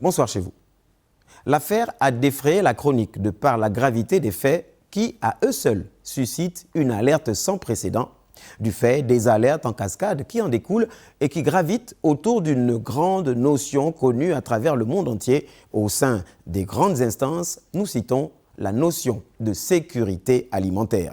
Bonsoir chez vous. L'affaire a défrayé la chronique de par la gravité des faits qui, à eux seuls, suscitent une alerte sans précédent, du fait des alertes en cascade qui en découlent et qui gravitent autour d'une grande notion connue à travers le monde entier au sein des grandes instances. Nous citons la notion de sécurité alimentaire.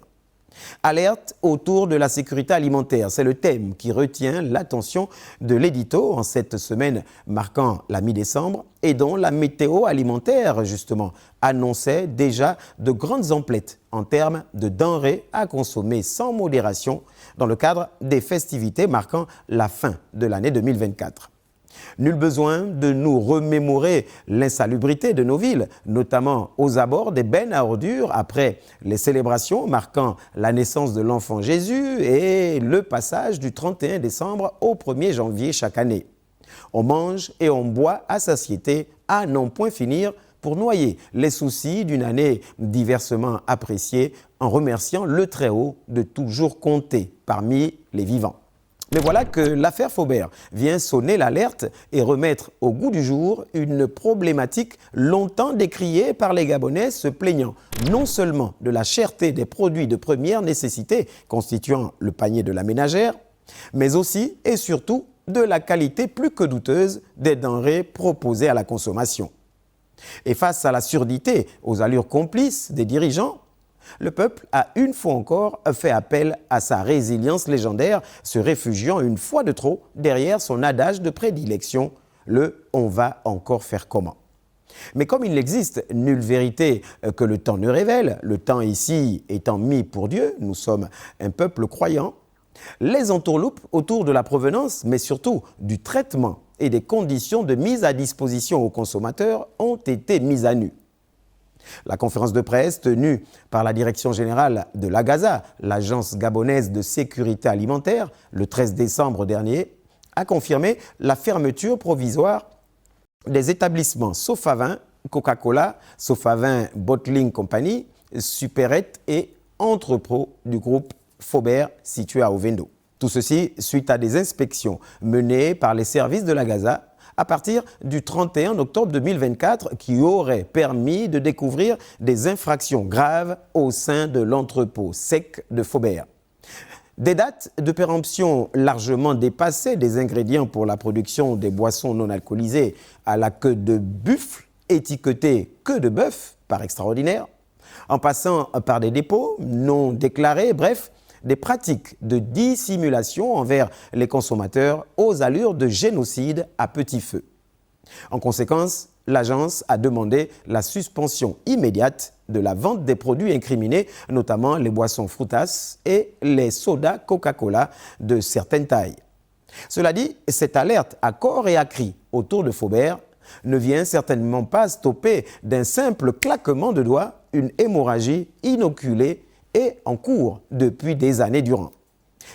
Alerte autour de la sécurité alimentaire, c'est le thème qui retient l'attention de l'édito en cette semaine marquant la mi-décembre et dont la météo alimentaire, justement, annonçait déjà de grandes emplettes en termes de denrées à consommer sans modération dans le cadre des festivités marquant la fin de l'année 2024. Nul besoin de nous remémorer l'insalubrité de nos villes, notamment aux abords des bennes à ordures après les célébrations marquant la naissance de l'enfant Jésus et le passage du 31 décembre au 1er janvier chaque année. On mange et on boit à satiété, à n'en point finir, pour noyer les soucis d'une année diversement appréciée en remerciant le Très-Haut de toujours compter parmi les vivants. Mais voilà que l'affaire Faubert vient sonner l'alerte et remettre au goût du jour une problématique longtemps décriée par les Gabonais se plaignant non seulement de la cherté des produits de première nécessité constituant le panier de la ménagère, mais aussi et surtout de la qualité plus que douteuse des denrées proposées à la consommation. Et face à la surdité, aux allures complices des dirigeants, le peuple a une fois encore fait appel à sa résilience légendaire, se réfugiant une fois de trop derrière son adage de prédilection, le « on va encore faire comment ». Mais comme il n'existe nulle vérité que le temps ne révèle, le temps ici étant mis pour Dieu, nous sommes un peuple croyant, les entourloupes autour de la provenance, mais surtout du traitement et des conditions de mise à disposition aux consommateurs ont été mises à nu. La conférence de presse tenue par la direction générale de l'AGASA, l'Agence gabonaise de sécurité alimentaire, le 13 décembre dernier, a confirmé la fermeture provisoire des établissements Sofavin, Coca-Cola, Sofavin Bottling Company, Supérette et Entrepro du groupe Faubert situé à Ovendo. Tout ceci suite à des inspections menées par les services de l'AGASA à partir du 31 octobre 2024 qui aurait permis de découvrir des infractions graves au sein de l'entrepôt sec de Faubert. Des dates de péremption largement dépassées des ingrédients pour la production des boissons non alcoolisées à la queue de buffle, étiquetées queue de bœuf par extraordinaire, en passant par des dépôts non déclarés, bref, des pratiques de dissimulation envers les consommateurs aux allures de génocide à petit feu. En conséquence, l'agence a demandé la suspension immédiate de la vente des produits incriminés, notamment les boissons Frutas et les sodas Coca-Cola de certaines tailles. Cela dit, cette alerte à corps et à cri autour de Faubert ne vient certainement pas stopper d'un simple claquement de doigts une hémorragie inoculée et en cours depuis des années durant.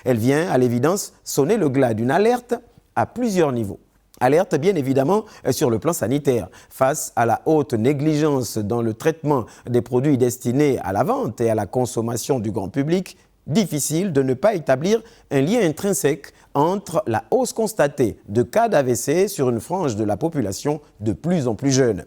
Elle vient, à l'évidence, sonner le glas d'une alerte à plusieurs niveaux. Alerte, bien évidemment, sur le plan sanitaire, face à la haute négligence dans le traitement des produits destinés à la vente et à la consommation du grand public, difficile de ne pas établir un lien intrinsèque entre la hausse constatée de cas d'AVC sur une frange de la population de plus en plus jeune.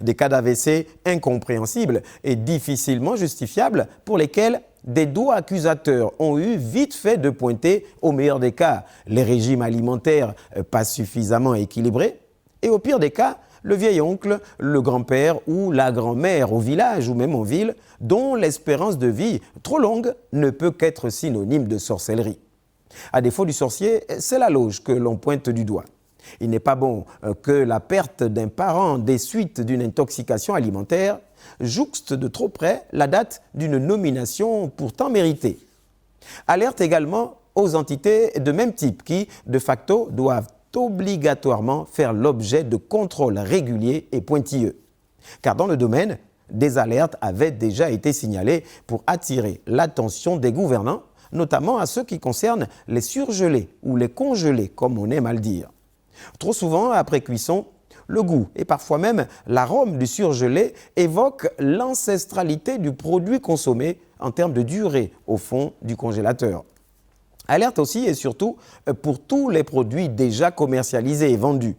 Des cas d'AVC incompréhensibles et difficilement justifiables pour lesquels des doigts accusateurs ont eu vite fait de pointer, au meilleur des cas, les régimes alimentaires pas suffisamment équilibrés et au pire des cas, le vieil oncle, le grand-père ou la grand-mère au village ou même en ville dont l'espérance de vie trop longue ne peut qu'être synonyme de sorcellerie. À défaut du sorcier, c'est la loge que l'on pointe du doigt. Il n'est pas bon que la perte d'un parent des suites d'une intoxication alimentaire jouxte de trop près la date d'une nomination pourtant méritée. Alerte également aux entités de même type qui, de facto, doivent obligatoirement faire l'objet de contrôles réguliers et pointilleux. Car dans le domaine, des alertes avaient déjà été signalées pour attirer l'attention des gouvernants, notamment à ceux qui concernent les surgelés ou les congelés, comme on aime à le dire. Trop souvent, après cuisson, le goût et parfois même l'arôme du surgelé évoquent l'ancestralité du produit consommé en termes de durée au fond du congélateur. Alerte aussi et surtout pour tous les produits déjà commercialisés et vendus,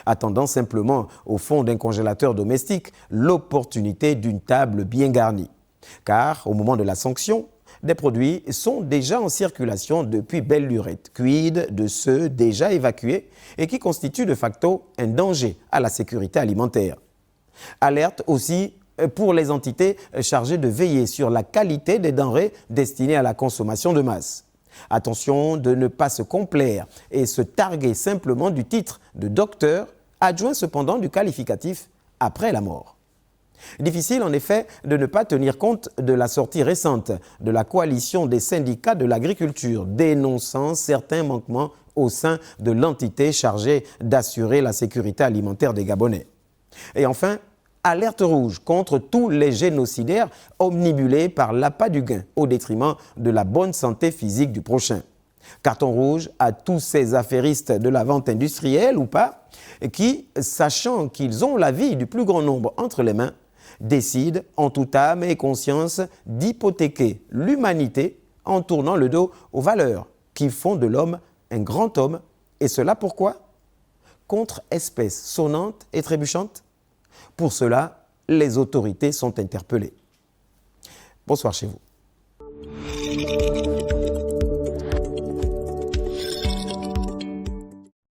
attendant simplement au fond d'un congélateur domestique l'opportunité d'une table bien garnie. Car au moment de la sanction, des produits sont déjà en circulation depuis belle lurette. Quid de ceux déjà évacués et qui constituent de facto un danger à la sécurité alimentaire. Alerte aussi pour les entités chargées de veiller sur la qualité des denrées destinées à la consommation de masse. Attention de ne pas se complaire et se targuer simplement du titre de docteur, adjoint cependant du qualificatif après la mort. Difficile en effet de ne pas tenir compte de la sortie récente de la coalition des syndicats de l'agriculture dénonçant certains manquements au sein de l'entité chargée d'assurer la sécurité alimentaire des Gabonais. Et enfin, alerte rouge contre tous les génocidaires omnibulés par l'appât du gain au détriment de la bonne santé physique du prochain. Carton rouge à tous ces affairistes de la vente industrielle ou pas, qui, sachant qu'ils ont la vie du plus grand nombre entre les mains, décident en toute âme et conscience d'hypothéquer l'humanité en tournant le dos aux valeurs qui font de l'homme un grand homme. Et cela pourquoi? Contre espèces sonnantes et trébuchantes. Pour cela, les autorités sont interpellées. Bonsoir chez vous.